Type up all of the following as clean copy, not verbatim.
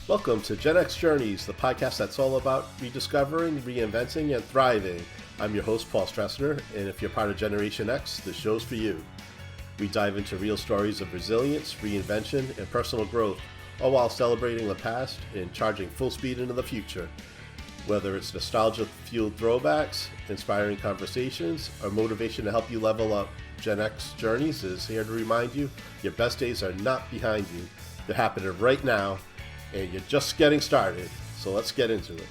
Welcome to Gen X Journeys, the podcast that's all about rediscovering, reinventing, and thriving. I'm your host, Paul Stressner, and if you're part of Generation X, this show's for you. We dive into real stories of resilience, reinvention, and personal growth, all while celebrating the past and charging full speed into the future. Whether it's nostalgia-fueled throwbacks, inspiring conversations, or motivation to help you level up, Gen X Journeys is here to remind you your best days are not behind you. They're happening right now, and you're just getting started. So let's get into it.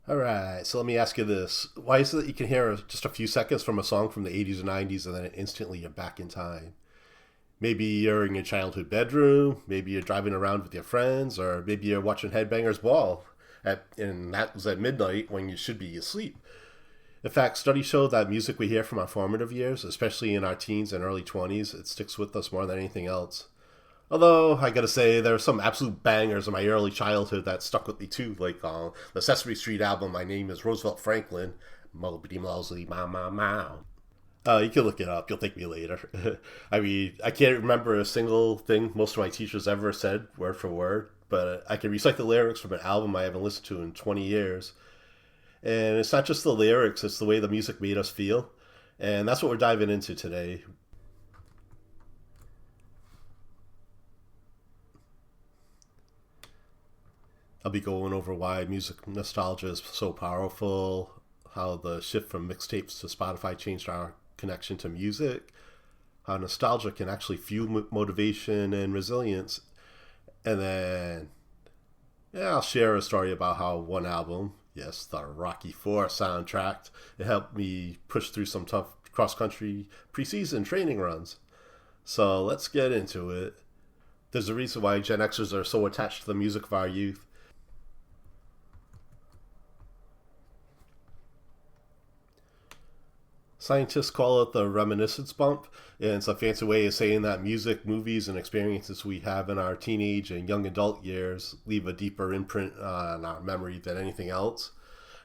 Alright, so let me ask you this. Why is it that you can hear just a few seconds from a song from the 80s or 90s and then instantly you're back in time? Maybe you're in your childhood bedroom, maybe you're driving around with your friends, or maybe you're watching Headbangers Ball, and that was at midnight when you should be asleep. In fact, studies show that music we hear from our formative years, especially in our teens and early 20s, it sticks with us more than anything else. Although, I gotta say, there are some absolute bangers in my early childhood that stuck with me too, like the Sesame Street album, My Name is Roosevelt Franklin, Moby Mousy, Mow Mow Mow. You can look it up. You'll thank me later. I mean, I can't remember a single thing most of my teachers ever said, word for word, but I can recite the lyrics from an album I haven't listened to in 20 years. And it's not just the lyrics, it's the way the music made us feel. And that's what we're diving into today. I'll be going over why music nostalgia is so powerful, how the shift from mixtapes to Spotify changed our connection to music, how nostalgia can actually fuel motivation and resilience, and then I'll share a story about how one album, yes, the Rocky IV soundtrack, it helped me push through some tough cross-country preseason training runs. So let's get into it. There's a reason why Gen Xers are so attached to the music of our youth. Scientists call it the reminiscence bump, and it's a fancy way of saying that music, movies, and experiences we have in our teenage and young adult years leave a deeper imprint on our memory than anything else.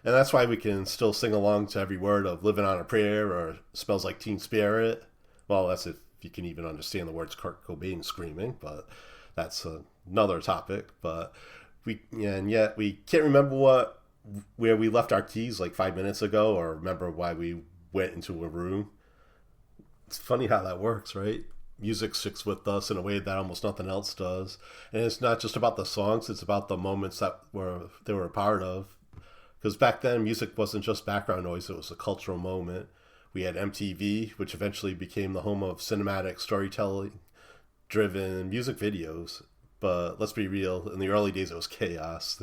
And that's why we can still sing along to every word of Living on a Prayer or Smells Like Teen Spirit. Well, that's if you can even understand the words Kurt Cobain screaming, but that's another topic. But yet we can't remember where we left our keys like 5 minutes ago, or remember why we went into a room. It's funny how that works, right? Music sticks with us in a way that almost nothing else does. And it's not just about the songs, it's about the moments that they were a part of. Because back then, music wasn't just background noise, it was a cultural moment. We had MTV, which eventually became the home of cinematic storytelling-driven music videos. But let's be real, in the early days it was chaos.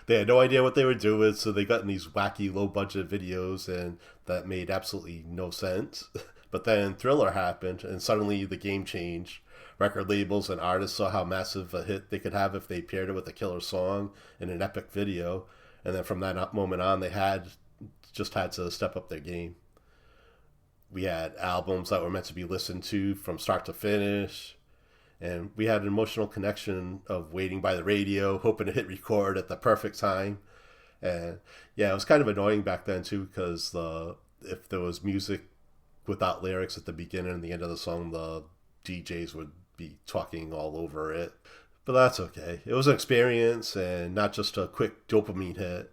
They had no idea what they were doing, so they got in these wacky low-budget videos, and that made absolutely no sense. But then Thriller happened, and suddenly the game changed. Record labels and artists saw how massive a hit they could have if they paired it with a killer song and an epic video. And then from that moment on, they had to step up their game. We had albums that were meant to be listened to from start to finish. And we had an emotional connection of waiting by the radio, hoping to hit record at the perfect time. And yeah, it was kind of annoying back then too, because if there was music without lyrics at the beginning and the end of the song, the DJs would be talking all over it. But that's okay. It was an experience and not just a quick dopamine hit.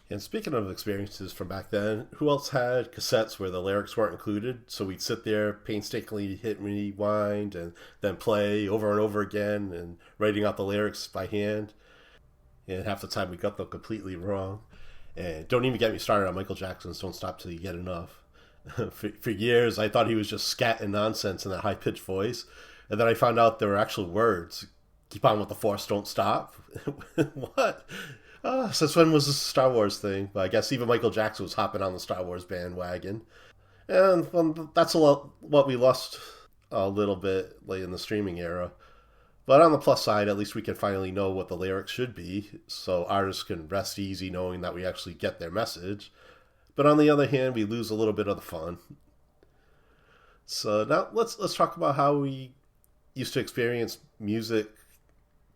And speaking of experiences from back then, who else had cassettes where the lyrics weren't included? So we'd sit there, painstakingly hit rewind, and then play over and over again, and writing out the lyrics by hand. And half the time we got them completely wrong. And don't even get me started on Michael Jackson's Don't Stop Till You Get Enough. For years, I thought he was just scatting nonsense in that high-pitched voice. And then I found out there were actual words. Keep on with the force, don't stop. What? Since when was this a Star Wars thing? But I guess even Michael Jackson was hopping on the Star Wars bandwagon. And that's what we lost a little bit late in the streaming era. But on the plus side, at least we can finally know what the lyrics should be, so artists can rest easy knowing that we actually get their message. But on the other hand, we lose a little bit of the fun. So now let's talk about how we used to experience music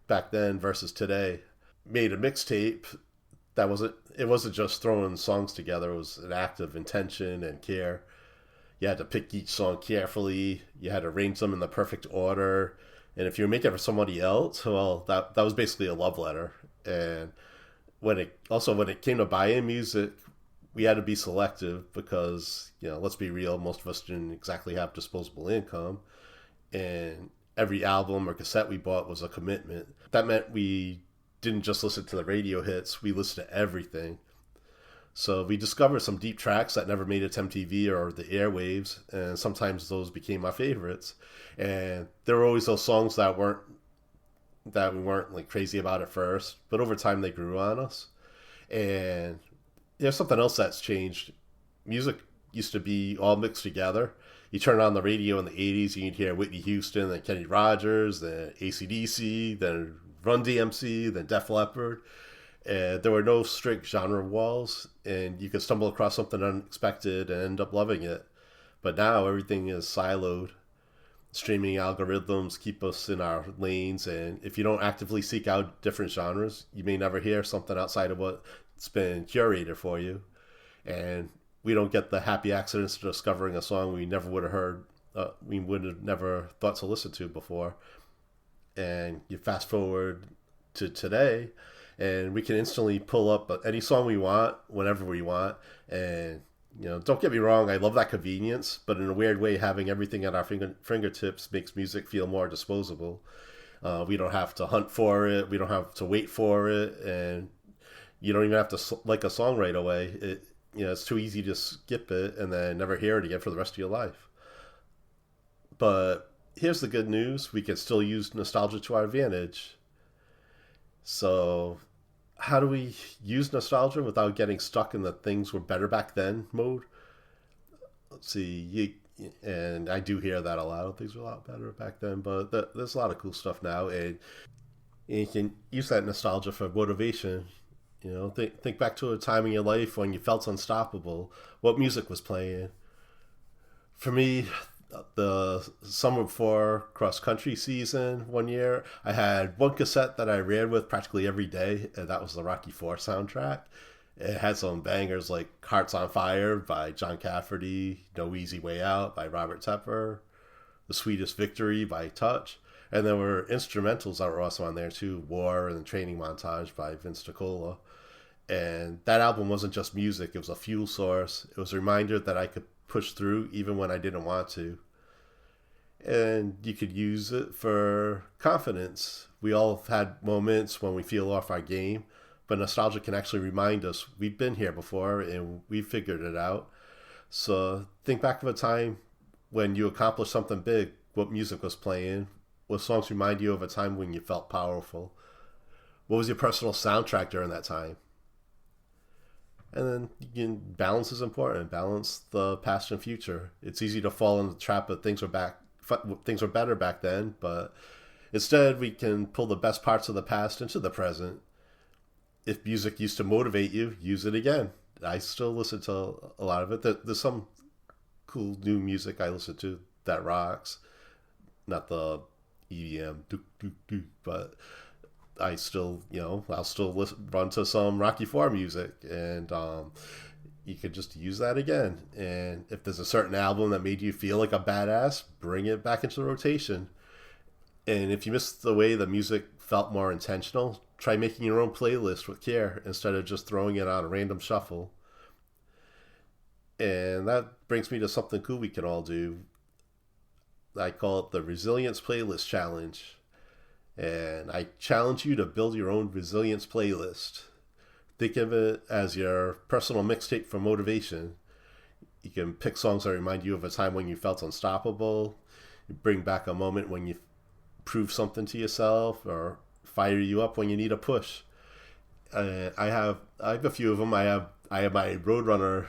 back then versus today. Made a mixtape it wasn't just throwing songs together. It was an act of intention and care. You had to pick each song carefully. You had to arrange them in the perfect order. And if you were making it for somebody else, well, that was basically a love letter. And when it came to buying music, we had to be selective because, let's be real, most of us didn't exactly have disposable income, and every album or cassette we bought was a commitment. That meant we didn't just listen to the radio hits, we listened to everything. So we discovered some deep tracks that never made it to MTV or the airwaves, and sometimes those became my favorites. And there were always those songs that we weren't like crazy about at first, but over time they grew on us. And there's something else that's changed. Music used to be all mixed together. You turn on the radio in the 80s, and you'd hear Whitney Houston, then Kenny Rogers, then AC/DC, then Run DMC, then Def Leppard. And there were no strict genre walls, and you could stumble across something unexpected and end up loving it. But now everything is siloed. Streaming algorithms keep us in our lanes, and if you don't actively seek out different genres, you may never hear something outside of what's been curated for you. And we don't get the happy accidents of discovering a song we never would have heard, we would have never thought to listen to before. And you fast forward to today, and we can instantly pull up any song we want whenever we want. And don't get me wrong, I love that convenience, but in a weird way, having everything at our fingertips makes music feel more disposable. We don't have to hunt for it, we don't have to wait for it, and you don't even have to like a song right away. It's too easy to skip it and then never hear it again for the rest of your life. But here's the good news: we can still use nostalgia to our advantage. So how do we use nostalgia without getting stuck in the things were better back then mode? Let's see, and I do hear that a lot. Things were a lot better back then, but there's a lot of cool stuff now, and you can use that nostalgia for motivation. Think back to a time in your life when you felt unstoppable. What music was playing? For me, the summer before cross country season one year, I had one cassette that I ran with practically every day, and that was the Rocky IV soundtrack. It had some bangers like Hearts on Fire by John Cafferty, No Easy Way Out by Robert Tepper, The Sweetest Victory by Touch, and there were instrumentals that were also on there too, War and Training Montage by Vince DiCola. And that album wasn't just music, it was a fuel source. It was a reminder that I could push through even when I didn't want to. And you could use it for confidence. We all have had moments when we feel off our game, but nostalgia can actually remind us we've been here before and we figured it out. So think back of a time when you accomplished something big, what music was playing, what songs remind you of a time when you felt powerful. What was your personal soundtrack during that time? And then balance is important. Balance the past and future. It's easy to fall in the trap of things were better back then, but instead we can pull the best parts of the past into the present. If music used to motivate you, use it again. I still listen to a lot of it. There's some cool new music I listen to that rocks. Not the EDM, but I still, I'll still run to some Rocky IV music, and you could just use that again. And if there's a certain album that made you feel like a badass, bring it back into the rotation. And if you miss the way the music felt more intentional, try making your own playlist with care instead of just throwing it on a random shuffle. And that brings me to something cool we can all do. I call it the Resilience Playlist Challenge. And I challenge you to build your own resilience playlist. Think of it as your personal mixtape for motivation. You can pick songs that remind you of a time when you felt unstoppable, you bring back a moment when you prove something to yourself, or fire you up when you need a push. I have a few of them. I have my Roadrunner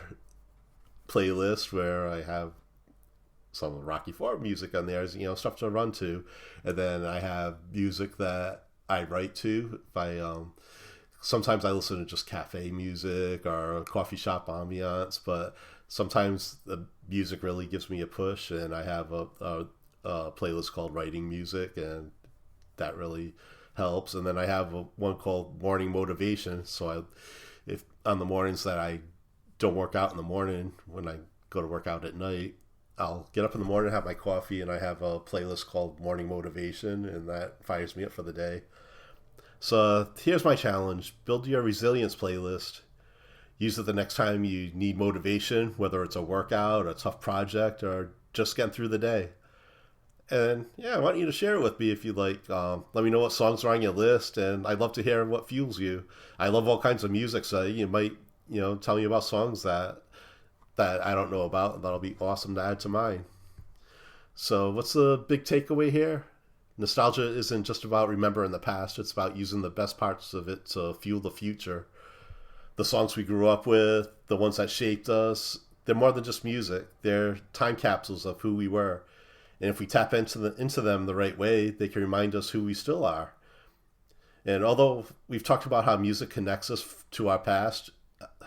playlist where I have some Rocky IV music on there, stuff to run to, and then I have music that I write to. Sometimes I listen to just cafe music or coffee shop ambiance, but sometimes the music really gives me a push, and I have a playlist called Writing Music, and that really helps. And then I have one called Morning Motivation. So if on the mornings that I don't work out in the morning, when I go to work out at night, I'll get up in the morning, have my coffee, and I have a playlist called Morning Motivation, and that fires me up for the day. So here's my challenge: build your resilience playlist. Use it the next time you need motivation, whether it's a workout, a tough project, or just getting through the day. And yeah, I want you to share it with me if you like. Let me know what songs are on your list, and I'd love to hear what fuels you. I love all kinds of music, so you might, tell me about songs that I don't know about, and that'll be awesome to add to mine. So, what's the big takeaway here? Nostalgia isn't just about remembering the past; it's about using the best parts of it to fuel the future. The songs we grew up with, the ones that shaped us, they're more than just music. They're time capsules of who we were. And if we tap into them the right way, they can remind us who we still are. And although we've talked about how music connects us to our past,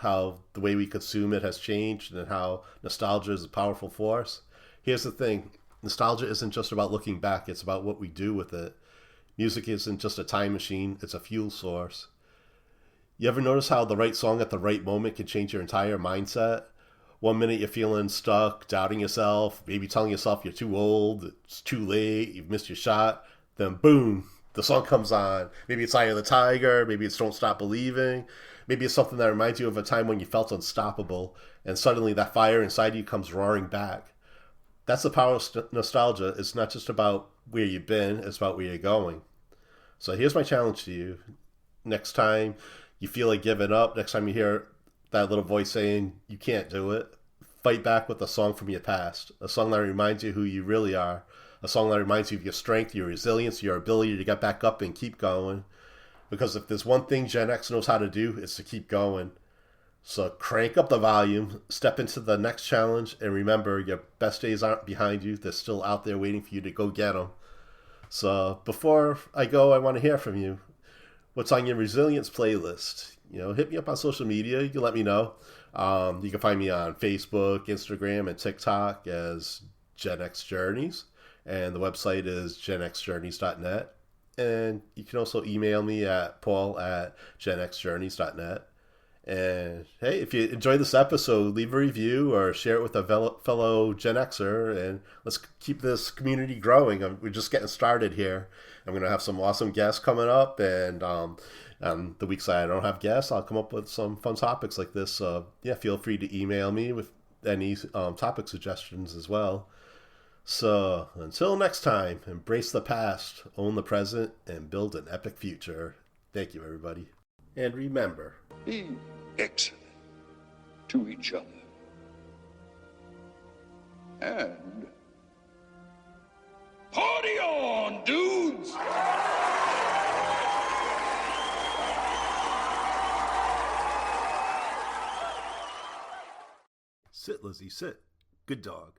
how the way we consume it has changed, and how nostalgia is a powerful force, here's the thing: nostalgia isn't just about looking back, it's about what we do with it. Music isn't just a time machine, it's a fuel source. You ever notice how the right song at the right moment can change your entire mindset? One minute you're feeling stuck, doubting yourself, maybe telling yourself you're too old, it's too late, you've missed your shot. Then boom, the song comes on. Maybe it's Eye of the Tiger, maybe it's Don't Stop Believing, maybe it's something that reminds you of a time when you felt unstoppable, and suddenly that fire inside you comes roaring back. That's the power of nostalgia. It's not just about where you've been, it's about where you're going. So here's my challenge to you. Next time you feel like giving up, next time you hear that little voice saying you can't do it, fight back with a song from your past, a song that reminds you who you really are, a song that reminds you of your strength, your resilience, your ability to get back up and keep going. Because if there's one thing Gen X knows how to do, it's to keep going. So crank up the volume, step into the next challenge, and remember, your best days aren't behind you. They're still out there waiting for you to go get them. So before I go, I want to hear from you. What's on your resilience playlist? Hit me up on social media. You can let me know. You can find me on Facebook, Instagram, and TikTok as Gen X Journeys. And the website is genxjourneys.net. And you can also email me at paul@genxjourneys.net. And hey, if you enjoyed this episode, leave a review or share it with a fellow Gen Xer, and let's keep this community growing. We're just getting started here. I'm going to have some awesome guests coming up, and the weeks I don't have guests, I'll come up with some fun topics like this. Yeah, feel free to email me with any topic suggestions as well. So until next time, embrace the past, own the present, and build an epic future. Thank you, everybody. And remember, be excellent to each other. And party on, dudes! Sit, Lizzie, sit. Good dog.